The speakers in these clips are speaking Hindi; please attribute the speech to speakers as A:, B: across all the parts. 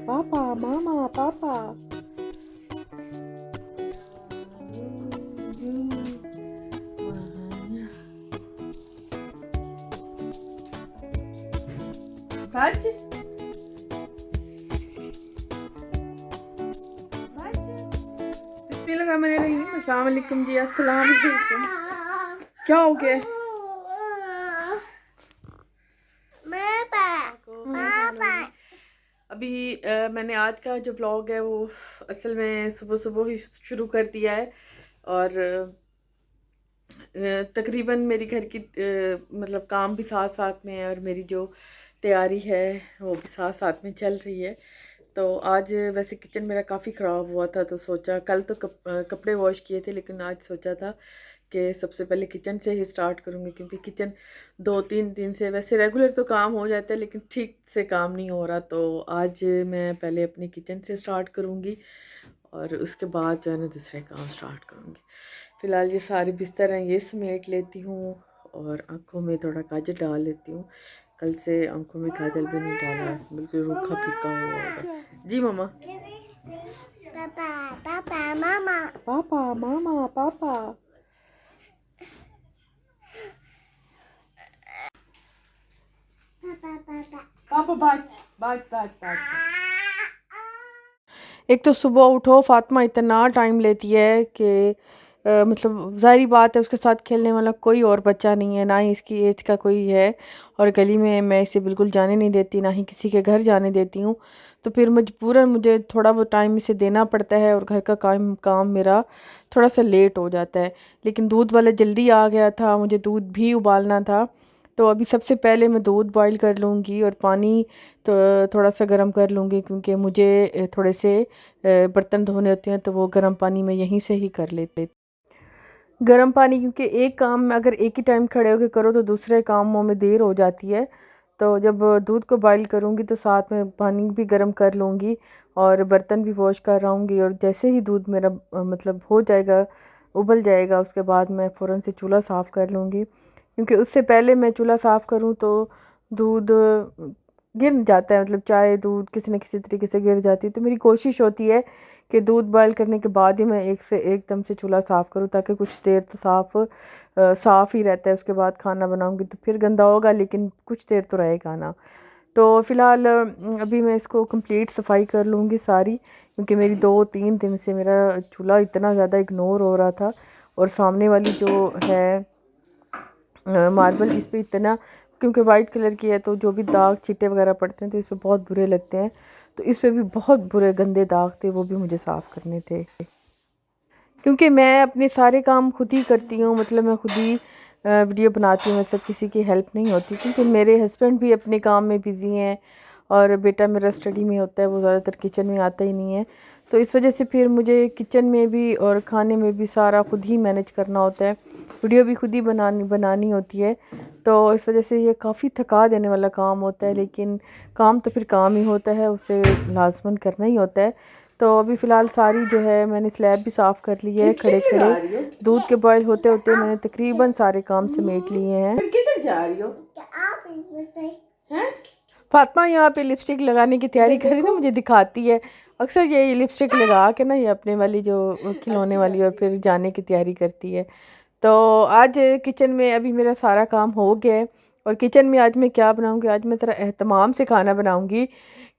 A: पापा मामा पापा। बाज बिस्मिल्लाहिर्रहमानिर्रहीम। अस्सलाम वालेकुम जी। अस्सलाम वालेकुम। क्या हो गया? अभी मैंने आज का जो व्लॉग है वो असल में सुबह सुबह ही शुरू कर दिया है और तकरीबन मेरी घर की मतलब काम भी साथ साथ में है और मेरी जो तैयारी है वो भी साथ साथ में चल रही है। तो आज वैसे किचन मेरा काफ़ी ख़राब हुआ था तो सोचा कल तो कपड़े वॉश किए थे, लेकिन आज सोचा था कि सबसे पहले किचन से ही स्टार्ट करूँगी, क्योंकि किचन 2-3 दिन से वैसे रेगुलर तो काम हो जाता है लेकिन ठीक से काम नहीं हो रहा। तो आज मैं पहले अपनी किचन से स्टार्ट करूँगी और उसके बाद जो है ना दूसरे काम स्टार्ट करूँगी। फ़िलहाल ये सारे बिस्तर हैं ये समेट लेती हूँ और आँखों में थोड़ा काजल डाल लेती हूँ। कल से आँखों में काजल भी नहीं डाला, बिल्कुल रूखा फीका हुआ होगा। जी मम्मा।
B: पापा पापा मामा
A: पापा मामा पापा।
B: पापा पापा
A: पापा बात बात बात बात। एक तो सुबह उठो फातिमा इतना टाइम लेती है कि मतलब ज़ाहिरी बात है उसके साथ खेलने वाला कोई और बच्चा नहीं है, ना ही इसकी एज का कोई है। और गली में मैं इसे बिल्कुल जाने नहीं देती, ना ही किसी के घर जाने देती हूँ। तो फिर मजबूरन मुझे थोड़ा बहुत टाइम इसे देना पड़ता है और घर का काम काम मेरा थोड़ा सा लेट हो जाता है। लेकिन दूध वाला जल्दी आ गया था, मुझे दूध भी उबालना था। तो अभी सबसे पहले मैं दूध बॉईल कर लूँगी और पानी तो थोड़ा सा गर्म कर लूँगी, क्योंकि मुझे थोड़े से बर्तन धोने होते हैं तो वो गर्म पानी मैं यहीं से ही कर लेते। गर्म पानी, क्योंकि एक काम में अगर एक ही टाइम खड़े होकर करो तो दूसरे कामों में देर हो जाती है। तो जब दूध को बॉईल करूँगी तो साथ में पानी भी गर्म कर लूँगी और बर्तन भी वॉश कर रहूँगी। और जैसे ही दूध मेरा मतलब हो जाएगा, उबल जाएगा, उसके बाद मैं फ़ौरन से चूल्हा साफ़ कर लूँगी, क्योंकि उससे पहले मैं चूल्हा साफ़ करूँ तो दूध गिर जाता है, मतलब चाय दूध किसी न किसी तरीके से गिर जाती है। तो मेरी कोशिश होती है कि दूध बॉयल करने के बाद ही मैं एकदम से चूल्हा साफ़ करूँ, ताकि कुछ देर तो साफ़ ही रहता है। उसके बाद खाना बनाऊँगी तो फिर गंदा होगा, लेकिन कुछ देर तो रहेगा ना। तो फ़िलहाल अभी मैं इसको कंप्लीट सफाई कर लूँगी सारी, क्योंकि मेरी 2-3 दिन से मेरा चूल्हा इतना ज़्यादा इग्नोर हो रहा था। और सामने वाली जो है मार्बल, इस पे इतना, क्योंकि वाइट कलर की है तो जो भी दाग छींटे वगैरह पड़ते हैं तो इस पे बहुत बुरे लगते हैं। तो इस पे भी बहुत बुरे गंदे दाग थे, वो भी मुझे साफ़ करने थे, क्योंकि मैं अपने सारे काम खुद ही करती हूँ। मतलब मैं खुद ही वीडियो बनाती हूँ, मेरे साथ किसी की हेल्प नहीं होती, क्योंकि मेरे हस्बैंड भी अपने काम में बिज़ी हैं और बेटा मेरा स्टडी में होता है, वो ज़्यादातर किचन में आता ही नहीं है। तो इस वजह से फिर मुझे किचन में भी और खाने में भी सारा खुद ही मैनेज करना होता है, वीडियो भी खुद ही बनानी होती है। तो इस वजह से ये काफ़ी थका देने वाला काम होता है, लेकिन काम तो फिर काम ही होता है, उसे लाजमन करना ही होता है। तो अभी फ़िलहाल सारी जो है मैंने स्लैब भी साफ़ कर ली है, खड़े खड़े दूध के बॉयल होते होते मैंने तकरीबन सारे काम समेट लिए हैं। किधर जा रही हो? हैं? फातिमा यहाँ पे लिपस्टिक लगाने की तैयारी कर रही है ना, मुझे दिखाती है। अक्सर ये लिपस्टिक लगा के ना ये अपने वाली जो खिलौने वाली और फिर जाने की तैयारी करती है। तो आज किचन में अभी मेरा सारा काम हो गया है और किचन में आज मैं क्या बनाऊंगी, आज मैं ज़रा एहतमाम से खाना बनाऊंगी,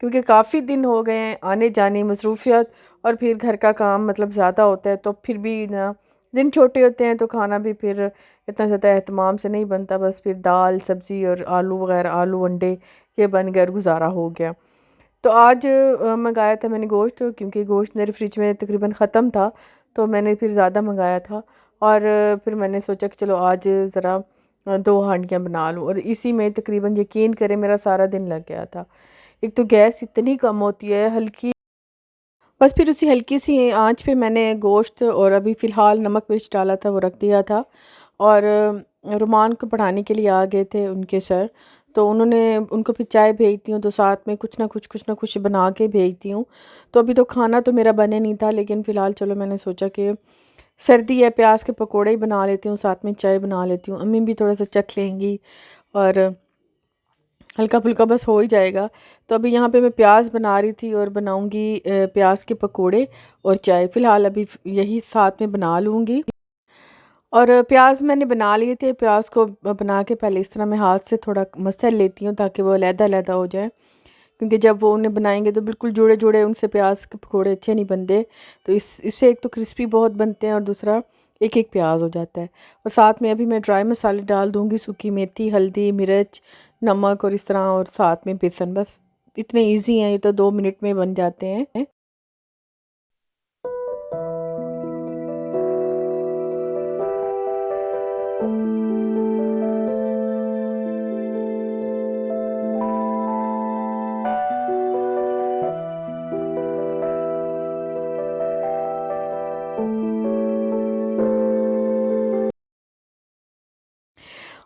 A: क्योंकि काफ़ी दिन हो गए हैं आने जाने मसरूफियत और फिर घर का काम मतलब ज़्यादा होता है। तो फिर भी ना दिन छोटे होते हैं तो खाना भी फिर इतना ज़्यादा एहतमाम से नहीं बनता, बस फिर दाल सब्ज़ी और आलू वगैरह आलू अंडे ये बन गया और गुजारा हो गया। तो आज मंगाया था मैंने गोश्त, क्योंकि गोश्त मेरे फ्रिज में तकरीबन ख़त्म था तो मैंने फिर ज़्यादा मंगाया था। और फिर मैंने सोचा कि चलो आज ज़रा 2 हांडियाँ बना लूँ, और इसी में तकरीबन यकीन करें मेरा सारा दिन लग गया था। एक तो गैस इतनी कम होती है हल्की, बस फिर उसी हल्की सी आंच पे मैंने गोश्त और अभी फ़िलहाल नमक मिर्च डाला था वो रख दिया था। और रुमान को पढ़ाने के लिए आ गए थे उनके सर, तो उन्होंने उनको फिर चाय भेजती हूँ तो साथ में कुछ ना कुछ बना के भेजती हूँ। तो अभी तो खाना तो मेरा बने नहीं था, लेकिन फ़िलहाल चलो मैंने सोचा कि सर्दी है प्याज के पकोड़े ही बना लेती हूँ, साथ में चाय बना लेती हूँ, अम्मी भी थोड़ा सा चख लेंगी। और हल्का फुल्का बस हो ही जाएगा। तो अभी यहाँ पे मैं प्याज बना रही थी और बनाऊंगी प्याज के पकोड़े और चाय। फ़िलहाल अभी यही साथ में बना लूँगी। और प्याज मैंने बना लिए थे। प्याज को बना के पहले इस तरह मैं हाथ से थोड़ा मसल लेती हूँ ताकि वो अलहदा-अलहदा हो जाए, क्योंकि जब वो उन्हें बनाएंगे तो बिल्कुल जुड़े-जुड़े उनसे प्याज के पकोड़े अच्छे नहीं बनते। तो इससे एक तो क्रिस्पी बहुत बनते हैं और दूसरा एक-एक प्याज हो जाता है। और साथ में अभी मैं ड्राई मसाले डाल दूँगी, सूखी मेथी, हल्दी, मिर्च, नमक और इस तरह, और साथ में बेसन। बस इतने ईज़ी हैं, ये तो 2 मिनट में बन जाते हैं।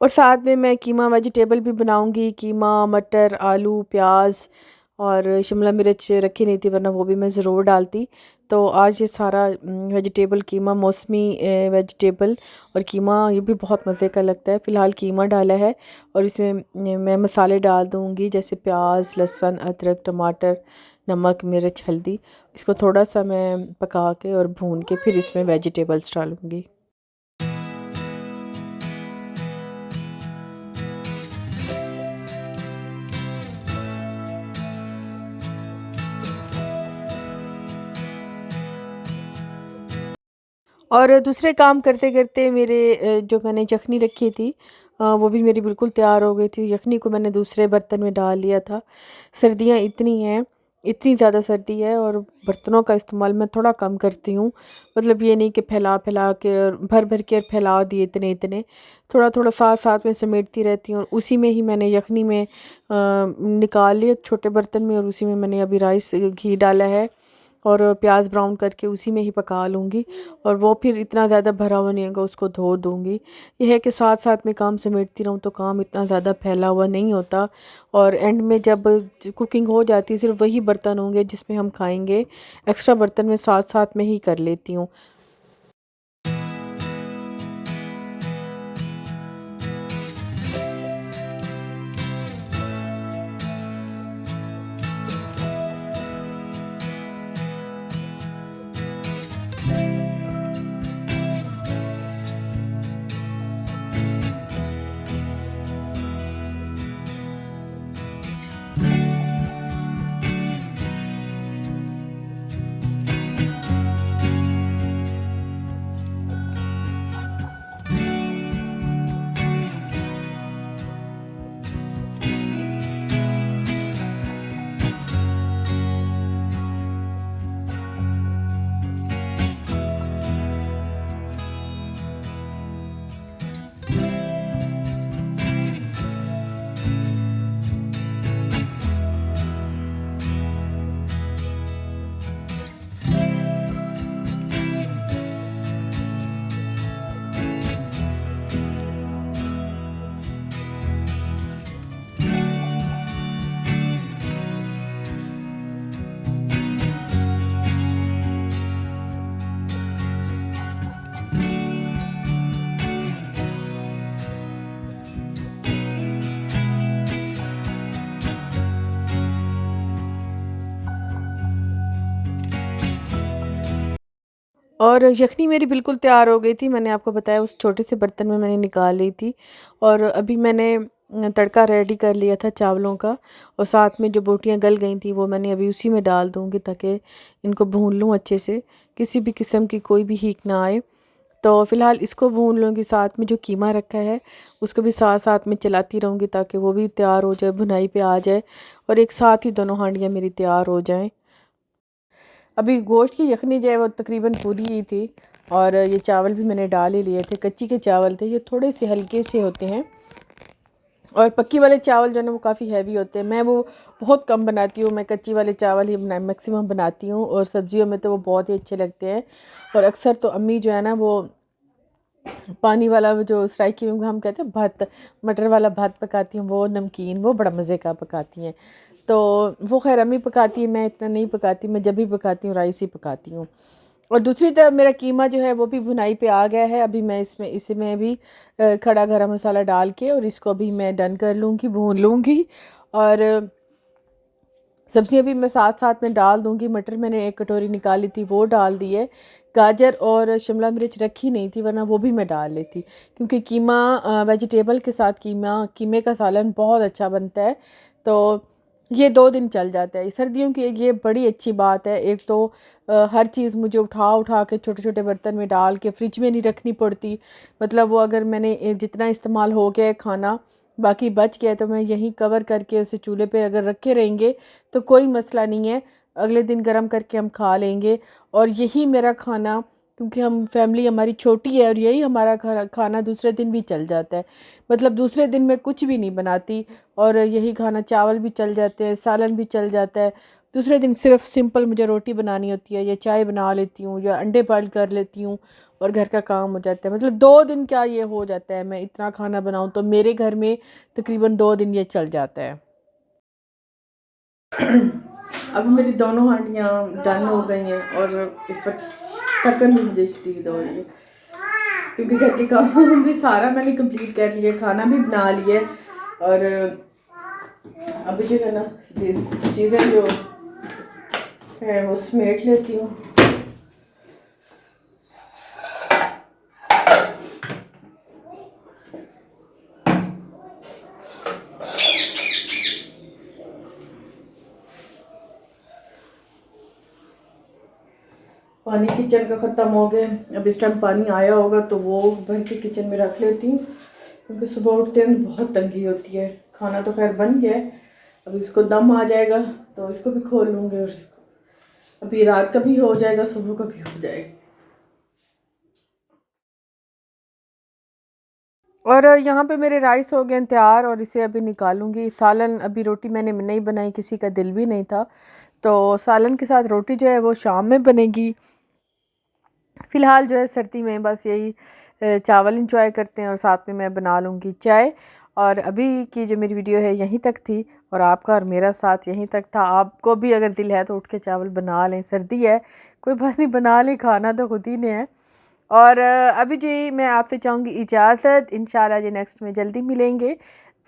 A: और साथ में मैं कीमा वेजिटेबल भी बनाऊंगी। कीमा, मटर, आलू, प्याज और शिमला मिर्च रखी नहीं थी, वरना वो भी मैं ज़रूर डालती। तो आज ये सारा वेजिटेबल कीमा, मौसमी वेजिटेबल और कीमा, ये भी बहुत मज़े का लगता है। फ़िलहाल कीमा डाला है और इसमें मैं मसाले डाल दूँगी, जैसे प्याज, लहसुन, अदरक, टमाटर, नमक, मिर्च, हल्दी। इसको थोड़ा सा मैं पका के और भून के फिर इसमें वेजिटेबल्स डालूँगी। और दूसरे काम करते-करते मेरे जो मैंने यख़नी रखी थी वो भी मेरी बिल्कुल तैयार हो गई थी। यख़नी को मैंने दूसरे बर्तन में डाल लिया था। सर्दियाँ इतनी हैं, इतनी ज़्यादा सर्दी है और बर्तनों का इस्तेमाल मैं थोड़ा कम करती हूँ। मतलब ये नहीं कि फैला-फैला के और भर-भर के और फैला दिए इतने-इतने। थोड़ा-थोड़ा साथ-साथ में समेटती रहती हूँ और उसी में ही मैंने यख़नी में निकाल लिया छोटे बर्तन में, और उसी में मैंने अभी राइस घी डाला है और प्याज ब्राउन करके उसी में ही पका लूँगी। और वो फिर इतना ज़्यादा भरा हुआ नहीं होगा, उसको धो दूँगी। ये है कि साथ-साथ में काम समेटती रहूँ तो काम इतना ज़्यादा फैला हुआ नहीं होता, और एंड में जब कुकिंग हो जाती है सिर्फ वही बर्तन होंगे जिसमें हम खाएँगे। एक्स्ट्रा बर्तन मैं साथ-साथ में ही कर लेती हूँ। और यख़नी मेरी बिल्कुल तैयार हो गई थी। मैंने आपको बताया उस छोटे से बर्तन में मैंने निकाल ली थी। और अभी मैंने तड़का रेडी कर लिया था चावलों का, और साथ में जो बोटियाँ गल गई थी वो मैंने अभी उसी में डाल दूँगी ताकि इनको भून लूँ अच्छे से, किसी भी किस्म की कोई भी हीक ना आए। तो फ़िलहाल इसको भून लूँगी, साथ में जो कीमा रखा है उसको भी साथ-साथ में चलाती रहूँगी ताकि वो भी तैयार हो जाए, भुनाई पे आ जाए और एक साथ ही दोनों हांडियाँ मेरी तैयार हो जाएँ। अभी गोश्त की यखनी जो है वो तकरीबन पूरी ही थी, और ये चावल भी मैंने डाल ही लिए थे। कच्ची के चावल थे, ये थोड़े से हल्के से होते हैं, और पक्की वाले चावल जो है ना वो काफ़ी हैवी होते हैं। मैं वो बहुत कम बनाती हूँ, मैं कच्ची वाले चावल ही मैक्सिमम बनाती हूँ, और सब्जियों में तो वो बहुत ही अच्छे लगते हैं। और अक्सर तो अम्मी जो है ना वो पानी वाला वो जो सराइकी में हम कहते हैं भात, मटर वाला भात पकाती हूँ, वो नमकीन, वो बड़ा मज़े का पकाती हैं। तो वो खैर अम्मी पकाती है, मैं इतना नहीं पकाती, मैं जब भी पकाती हूँ राइस ही पकाती हूँ। और दूसरी तरफ मेरा कीमा जो है वो भी भुनाई पे आ गया है। अभी मैं इसमें भी खड़ा गरम मसाला डाल के और इसको अभी मैं डन कर लूँगी, भून लूँगी। और सब्ज़ी अभी मैं साथ साथ में डाल दूँगी। मटर मैंने एक कटोरी निकाली थी, वो डाल दी है। गाजर और शिमला मिर्च रखी नहीं थी, वरना वो भी मैं डाल लेती, क्योंकि कीमा वेजिटेबल के साथ कीमे का सालन बहुत अच्छा बनता है। तो ये 2 दिन चल जाता है सर्दियों की। ये बड़ी अच्छी बात है। एक तो हर चीज़ मुझे उठा उठा के छोटे छोटे बर्तन में डाल के फ्रिज में नहीं रखनी पड़ती। मतलब वो अगर मैंने जितना इस्तेमाल हो गया है खाना, बाकी बच गया तो मैं यहीं कवर करके उसे चूल्हे पे अगर रखे रहेंगे तो कोई मसला नहीं है, अगले दिन गर्म करके हम खा लेंगे। और यही मेरा खाना, क्योंकि हम फैमिली हमारी छोटी है, और यही हमारा खाना दूसरे दिन भी चल जाता है। मतलब दूसरे दिन मैं कुछ भी नहीं बनाती और यही खाना, चावल भी चल जाते हैं, सालन भी चल जाता है। दूसरे दिन सिर्फ सिंपल मुझे रोटी बनानी होती है, या चाय बना लेती हूँ, या अंडे बॉयल कर लेती हूँ, और घर का काम हो जाता है। मतलब 2 दिन क्या ये हो जाता है, मैं इतना खाना बनाऊँ तो मेरे घर में तकरीबन 2 दिन ये चल जाता है। अब मेरी दोनों हांडियाँ डन हो गई हैं और इस वक्त ढक्कन भी मुझे शदीद हो रही है, क्योंकि घर के काम भी सारा मैंने कंप्लीट कर लिया, खाना भी बना लिया। और अभी जो है ना, ये चीज़ें जो है वो समेट लेती हूँ। पानी किचन का ख़त्म हो गया। अब इस टाइम पानी आया होगा तो वो भर के किचन में रख लेती हूँ, क्योंकि सुबह उठते हैं बहुत तंगी होती है। खाना तो खैर बन गया है, अब इसको दम आ जाएगा तो इसको भी खोल लूँगी, और इसको अभी रात का भी हो जाएगा, सुबह का भी हो जाएगा। और यहाँ पे मेरे राइस हो गए तैयार, और इसे अभी निकालूंगी। सालन अभी रोटी मैंने नहीं बनाई, किसी का दिल भी नहीं था, तो सालन के साथ रोटी जो है वो शाम में बनेगी। फ़िलहाल जो है सर्दी में बस यही चावल इंजॉय करते हैं, और साथ में मैं बना लूँगी चाय। और अभी की जो मेरी वीडियो है यहीं तक थी, और आपका और मेरा साथ यहीं तक था। आपको भी अगर दिल है तो उठ के चावल बना लें, सर्दी है कोई बात नहीं, बना लें, खाना तो खुद ही ने है। और अभी जी मैं आपसे चाहूँगी इजाज़त। इंशाल्लाह जी नेक्स्ट में जल्दी मिलेंगे।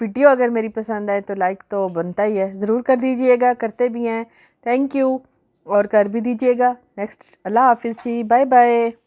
A: वीडियो अगर मेरी पसंद आए तो लाइक तो बनता ही है, ज़रूर कर दीजिएगा, करते भी हैं, थैंक यू। और कर भी दीजिएगा। नेक्स्ट, अल्लाह हाफिज़ जी, बाय बाय।